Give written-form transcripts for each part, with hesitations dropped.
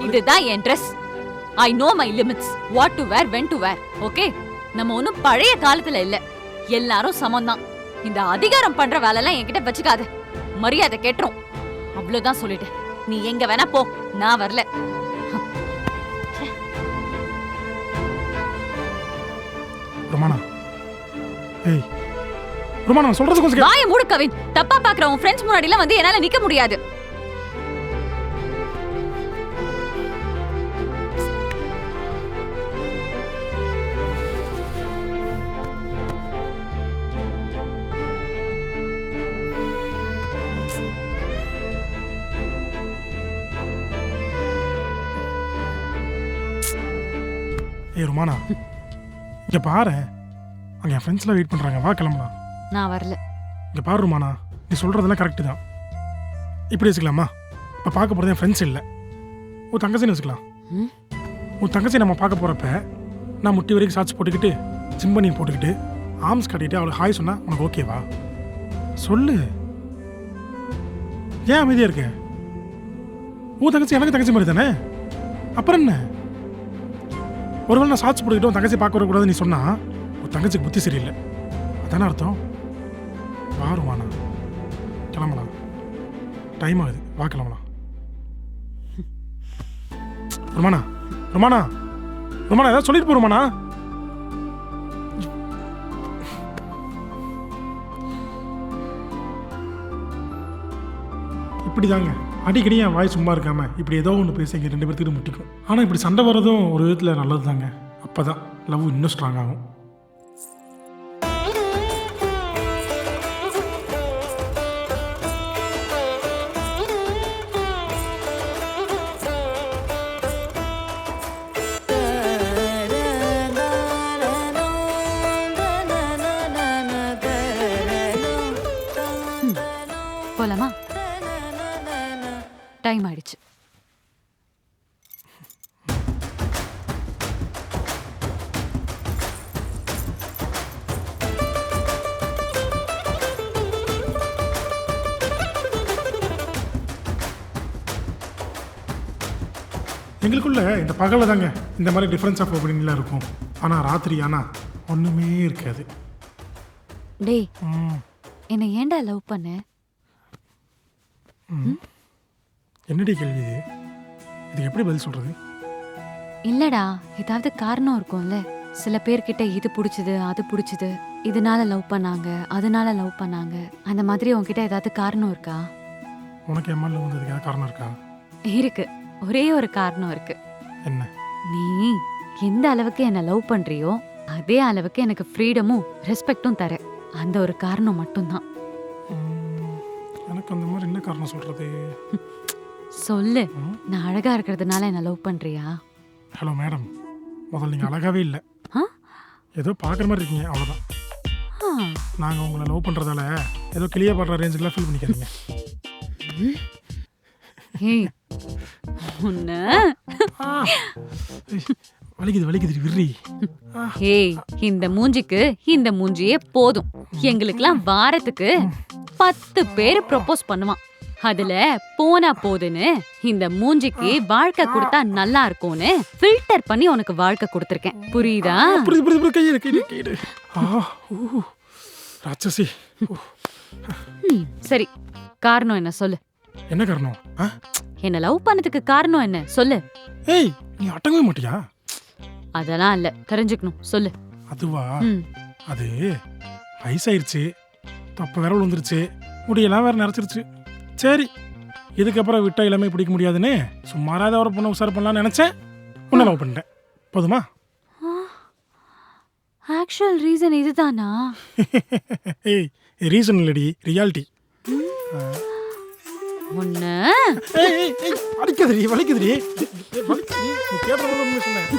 இதுதான் என் dress. I know my limits. What to wear, when to wear. Okay, நம்ம ஒன்னும் பழைய காலத்துல இல்ல. எல்லாரும் சமம்தான். இந்த அதிகாரம் பண்ற வேலை எல்லாம் என்கிட்ட வச்சுக்காத. மரியாதை கேட்டுரும். அவ்வளவுதான் சொல்லிட்டேன். நீ எங்க வேணா போ, நான் வரல. ருமானா, ஏய் ருமானா, சொல்றது கொஞ்சம் வாயை மூடு கவின். தப்பா பாக்குற உன் ஃப்ரெண்ட்ஸ் முன்னாடி எல்லாம் வந்து என்னால நிக்க முடியாது. ஏய் ருமானா, இங்க பாரு, அங்க என் ஃப்ரெண்ட்ஸ்லாம் வெயிட் பண்றாங்க, வா கிளம்பலாம். நான் வரல. இங்க பாரு ருமானா, நீ சொல்றதெல்லாம் கரெக்டு தான். இப்படி வச்சுக்கலாமா? இப்போ பார்க்க போறது என் ஃப்ரெண்ட்ஸ் இல்லை, உன் தங்கச்சின்னு வச்சுக்கலாம். உன் தங்கச்சி நம்ம பார்க்க போறப்ப நான் முட்டி வரைக்கும் சாட்சி போட்டுக்கிட்டு ஜிம்பனி போட்டுக்கிட்டு ஆர்ம்ஸ் கட்டிட்டு அவளுக்கு ஹாய் சொன்னா உனக்கு ஓகேவா? சொல்லு, ஏன் அமைதியா இருக்க? உன் தங்கச்சி எனக்கு தங்கச்சி மாதிரி தானே, அப்புறம் என்ன? ஒருவேளை நான் சாட்சி போட்டுக்கிட்டு உன் தங்கச்சி பார்க்க வரக்கூடாதுன்னு நீ சொன்னா உன் தங்கச்சிக்கு புத்தி சரியில்லை, அதானே அர்த்தம்? வாருமாண்ணா, கிளம்பலாம், டைம் ஆகுது, வா கிளம்பலாம். ருமானா, ருமானா, ருமானா, ஏதாவது சொல்லிட்டு போ ருமானா. இப்படி தாங்க அடிக்கடி என் வாய் சும்மா இருக்காம இப்படி ஏதோ ஒன்று பேசி எங்கள் 2 பேர்த்துக்கிட்ட முட்டிக்கும். ஆனால் இப்படி சண்டை வர்றதும் ஒரு விதத்தில் நல்லது தாங்க. அப்போ தான் லவ் இன்னும் ஸ்ட்ராங் ஆகும். போலாமா? டைம் ஆயிடுச்சு. எங்களுக்குள்ள இந்த பகலில் தாங்க இந்த மாதிரி டிஃப்ரென்ஸ் ஆஃப் ஒப்பீனியன்லாம் இருக்கும். ஆனால் ராத்திரி ஆனால் ஒன்றுமே இருக்காது. டேய், என்னை ஏன்டா லவ் பண்ண? என்னடி கேள்வி இது? இதுக்கு எப்படி பதில் சொல்றது? இல்லடா, ஏதாவது காரணம் இருக்கும்ல. சில பேர்கிட்ட இது பிடிச்சது, அது பிடிச்சது, இதனால லவ் பண்ணாங்க, அதனால லவ் பண்ணாங்க. அந்த மாதிரி உன்கிட்ட ஏதாவது காரணம் இருக்கா? உனக்கு எம்எல்ஏ வந்ததுக்கு ஏதாவது காரணம் இருக்கா? இருக்கு, ஒரே ஒரு காரணம் இருக்கு. என்ன? நீ எந்த அளவுக்கு என்ன லவ் பண்றியோ அதே அளவுக்கு எனக்கு ஃப்ரீடமும் ரெஸ்பெக்டும் தர. அந்த ஒரு காரணம் மட்டும்தான். எனக்கு அந்த மாதிரி என்ன காரணம் சொல்றது? சொல்லு. நான் அழகா இருக்கிறதுனால என்ன லவ் பண்றியா? ஹலோ மேடம், முதல்ல நீங்கள் அழகாவே இல்லை, ஏதோ பார்க்குற மாதிரி இருக்கீங்க, அவ்வளோதான். நாங்கள் உங்களை லவ் பண்ணுறதால ஏதோ கிளியே பாடுற ரேஞ்சுக்கெலாம் ஃபீல் பண்ணிக்கிறீங்க. வலிக்குது வலிக்குது விர்ரி. ஏய், இந்த மூஞ்சிக்கு இந்த மூஞ்சியே போதும். எங்களுக்கெல்லாம் வாரத்துக்கு 10 பேர் ப்ரொபோஸ் பண்ணுவான். அதுல போனா போதுன்னு இந்த மூஞ்சிக்கு வாழ்க்கை கொடுத்தா நல்லா இருக்கும்னு ஃபில்டர் பண்ணி உனக்கு வாழ்க்கை கொடுத்துருக்கேன். புரியுதா? ராட்சசி. சரி, காரணம் என்ன சொல்லு? என்ன காரணம்? என்ன லவ் பண்ணதுக்கு காரணம் என்ன சொல்லு? ஏய், நீ அடங்கவே மாட்டியா? அதெல்லாம் இல்ல, தெரிஞ்சுக்கணும், சொல்லு. அதுவா, அது வயசாயிருச்சு, தப்ப விரல் வந்துருச்சு, முடியெல்லாம் வேற நிறைச்சிருச்சு. சரி, இதுக்கப்புறம் விட்டா இளமை பிடிக்க முடியாதுன்னு சும்மாராத ஒரு பொண்ணை உசார் பண்ணலாம்னு நினைச்சேன். உன்னை லவ் பண்ணிட்டேன், போதுமா? ஆக்சுவல் ரீசன் இதுதானா? ஏய், ரீசன் இல்லடி, ரியாலிட்டி. ஒண்ணு அடிக்குதுடி, வலிக்குதுடி, வலிக்குதுடி. நீ கேட்கறது சொன்னேன்.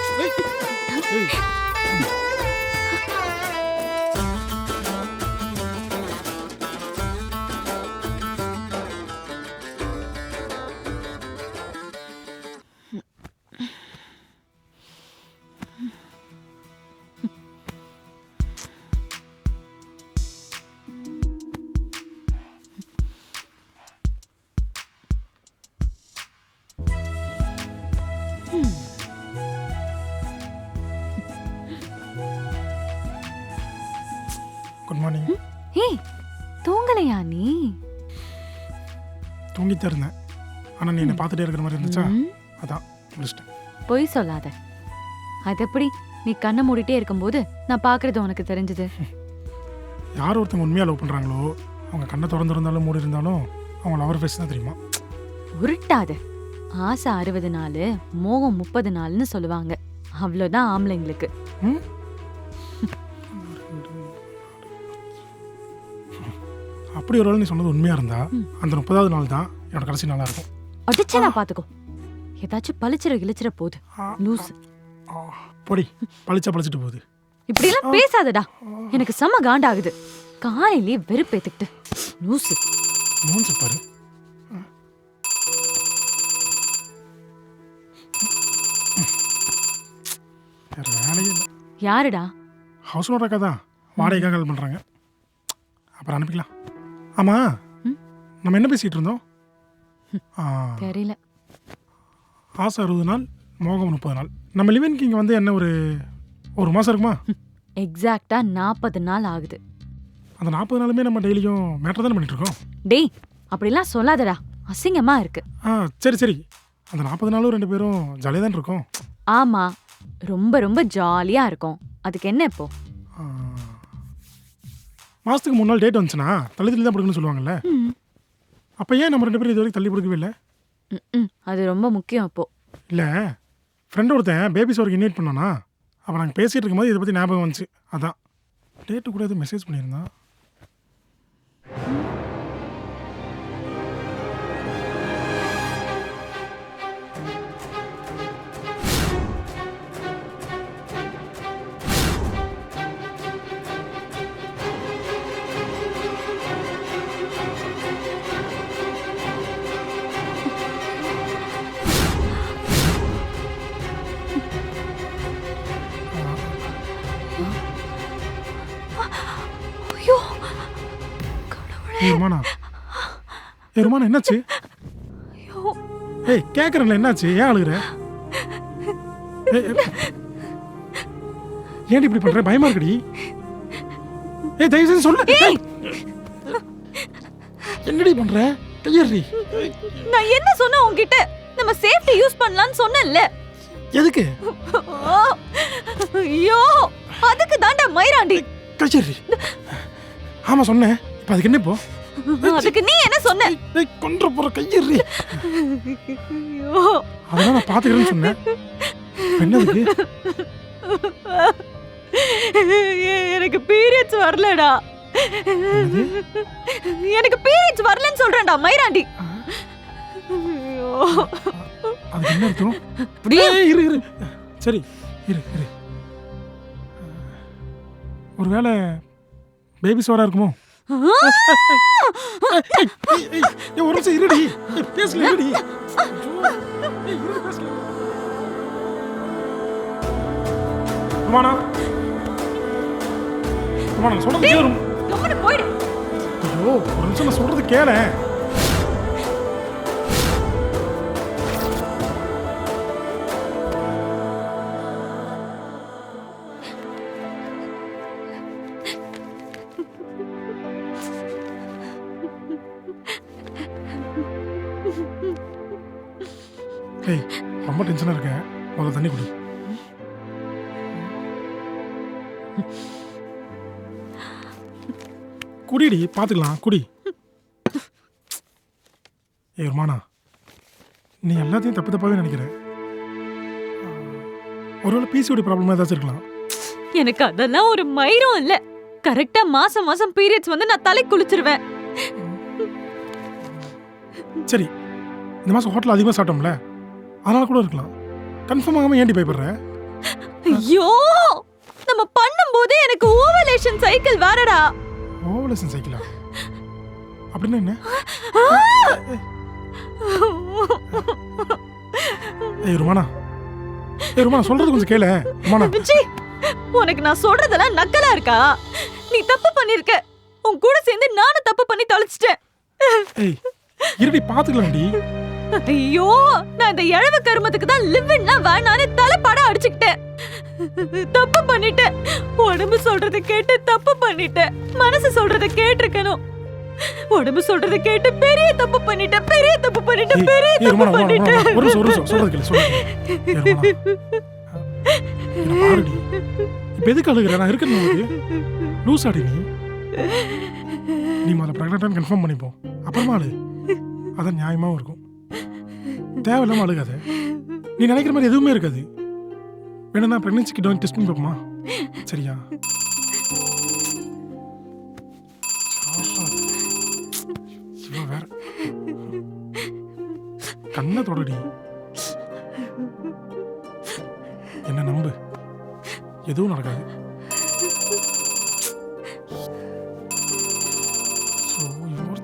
ஏய் தூங்கலையா நீ? தூங்கிட்டே இருந்தேன். ஆனால் நீ என்னை பார்த்துட்டே இருக்கிற மாதிரி இருந்துச்சா, ம், அதான் முடிச்சிட்டேன். பொய் சொல்லாத. அது எப்படி நீ கண்ணை மூடிட்டே இருக்கும்போது நான் பாக்குறது உனக்கு தெரிஞ்சது? யார் ஒருத்தவங்க உண்மையாக லவ் பண்ணுறாங்களோ அவங்க கண்ணை திறந்து இருந்தாலும் மூடி இருந்தாலும் அவங்க லவர் ஃபேஸ் தான் தெரியுமா. உருட்டாத. ஆசை 60 நாள், மோகம் 30 நாள்னு சொல்லுவாங்க. அவ்வளோதான் ஆம்பளைங்களுக்கு. ம் அப்படி ஒரு வேளை நீ சொன்னது உண்மையாக இருந்தா அந்த 30வது நாள் தான் என்னோட கடைசி நாளாக இருக்கும். அடிச்சா நான் பாத்துக்கோ. ஏதாச்சும் பளிச்சிர கிழிச்சிர போகுது லூஸ். பொடி பழிச்சிட்டு போகுது. இப்படி எல்லாம் பேசாதடா. எனக்கு செம காண்டாகுது. காலையிலேயே வெறுப்பேத்துக்கிட்டு லூசு. மூஞ்சி பாரு. வேற வேலையே இல்லை. யாருடா? ஹவுஸ் ஓனர் அக்கா தான் வாடகைக்காக கால் பண்ணுறாங்க. அப்புறம் அனுப்பிக்கலாம். ஆமாம், ம்? நம்ம என்ன பேசிகிட்டு இருந்தோம்? தெரியல. ஆசை 60 நாள், மோகம் 30 நாள். நம்ம லிவின்க்கு இங்கே வந்து என்ன ஒரு மாதம் இருக்குமா? எக்ஸாக்டா 40 நாள் ஆகுது. அந்த 40 நாளுமே நம்ம டெய்லியும் மேட்டர் தானே பண்ணிட்டு இருக்கோம். டேய் அப்படிலாம் சொல்லாதடா, அசிங்கமா இருக்கு. சரி அந்த 40 நாளும் 2 பேரும் ஜாலியாக தான் இருக்கோம். ஆமா, ரொம்ப ரொம்ப ஜாலியா இருக்கும். அதுக்கு என்ன இப்போ? மாதத்துக்கு 3 நாள் டேட் வந்துச்சுன்னா தள்ளி தான் கொடுக்கணும்னு சொல்லுவாங்கல்ல. அப்போ ஏன் நம்ம 2 பேரும் இது வரைக்கும் தள்ளி கொடுக்கவே இல்லை? அது ரொம்ப முக்கியம் அப்போ. இல்லை, ஃப்ரெண்டு ஒருத்தன் பேபி ஷவருக்கு இன்வைட் பண்ணானா, அப்போ நாங்கள் பேசிகிட்டு இருக்கும்போது இதை பற்றி ஞாபகம் வந்துச்சு. அதான் டேட்டு கூட எதுவும் மெசேஜ் பண்ணியிருந்தான். ஐயோ ருமானா, ருமானா என்னாச்சு? ஐயோ கேட்குறேன்ல, என்னாச்சு? ஏன் அழுகுற? ஏன் இப்படி பண்ற? பயமா இருக்குடி. தயவு செஞ்சு சொல்லு. என்னடி பண்ற? கையறி. நான் என்ன சொன்னேன் உன்கிட்ட? நம்ம சேஃப்டி யூஸ் பண்ணலாம்னு சொன்னேன்ல. எதுக்கு? ஐயோ அதுக்கு தாண்டா மயிராண்டி. கையறி. ஆமா சொன்னேன். இப்போ அதுக்கு என்ன இப்போ? அதுக்கு நீ என்ன சொன்ன? கொன்ற போற கையறி. ஐயோ அதெல்லாம் நான் பாத்துக்கிறேன்னு சொன்னேன். என்னதுக்கு? எனக்கு பீரியட்ஸ் வரலடா. எனக்கு பீரியட்ஸ் வரலன்னு சொல்றேன்டா மயிராண்டி. ஐயோ அது என்ன அர்த்தம்? இரு சரி இரு. ஒருவேளை பேபி ஷவரா இருக்குமோ? ஒரு நிமிஷம் இருடி. பேசல இருடி. ருமானா சொல்றது கேளு. போயிடு. ஐயோ ஒரு நிமிஷம் நான் சொல்றது கேளு. ரொம்ப டென்ஷனா இருக்கேன். முதல்ல தண்ணி குடி. குடிடி, பாத்துக்கலாம் குடி. ருமானா, நீ எல்லாத்தையும் தப்பாவே நினைக்கிற. ஒருவேளை பிசிஓடி ப்ராப்ளம் ஏதாச்சும் இருக்கலாம். எனக்கு அதெல்லாம் ஒரு மயிரும் இல்ல. கரெக்டா மாசம் மாசம் பீரியட்ஸ் வந்து நான் தலை குளிச்சிருவேன். சரி, இந்த மாசம் ஹோட்டல் அதிகமாக சாப்பிட்டோம்ல, அதனால கூட இருக்கலாம். கன்ஃபார்ம் ஆகாம ஏன்டி பயப்படுற? ஐயோ நம்ம பண்ணும்போது எனக்கு ஓவலேஷன் சைக்கிள் வரடா. ஓவலேஷன் சைக்கிளா? அப்படின்னா என்ன? ருமானா சொல்றது கொஞ்சம் கேளு. ருமானா உனக்கு நான் சொல்றதெல்லாம் நக்கலா இருக்கா? நீ தப்பு பண்ணிருக்க. உன் கூட சேர்ந்து நானும் தப்பு பண்ணி தொலைச்சிட்டேன். இருடி, பாத்துக்கலாம்டி. ஐயோ, நான் இந்த இழவு கருமத்துக்கு தான் லிவ்னா வேணான்னு தலைப்பாட அடிச்சுக்கிட்டேன். தப்பு பண்ணிட்டேன். உடம்பு சொல்றத கேட்டு தப்பு பண்ணிட்டேன். மனசு சொல்றத கேட்டிருக்கணும். உடம்பு சொல்றத கேட்டு பெரிய தப்பு பண்ணிட்டேன். பெரிய தப்பு பண்ணிட்டேன். பெரிய தப்பு பண்ணிட்டேன். ஒரு நிமிஷம் சொல்றது கேளு, சொல்றது பாருடி. இப்ப எதுக்கு அழுகுற? நான் இருக்கேன் உனக்கு. லூஸ் ஆடி நீ முதல்ல பிரெக்னென்ட் கன்ஃபார்ம் பண்ணிப்போம், அப்புறமா அழு. அதான் நியாயமாவும் இருக்கும். தேவையில்லாம அழுகாத. நீ நினைக்கிற மாதிரி எதுவுமே இருக்காது. வேணும்னா பிரெக்னன்சிக்கு டோன் டெஸ்ட் பண்ணி பார்ப்போமா? சரியா? சிவா வேற கண்ணை தொடடி. என்ன நம்பு, எதுவும் நடக்காது.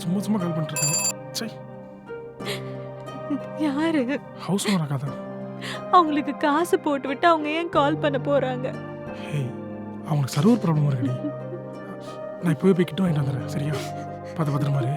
சும்மா சும்மா கால் பண்ணிட்டு இருக்காங்க. சை, யாரு? ஹவுஸ் ஓனர் அக்காதான். அவங்களுக்கு காசு போட்டு விட்டு அவங்க ஏன் கால் பண்ண போறாங்க? ஹே, அவங்களுக்கு சர்வர் ப்ராப்ளம் இருக்குடி. நான் இப்போவே போய் கிட்ட வாங்கிட்டு வந்துடுறேன். சரியா? பார்த்து பத்திரமா இரு.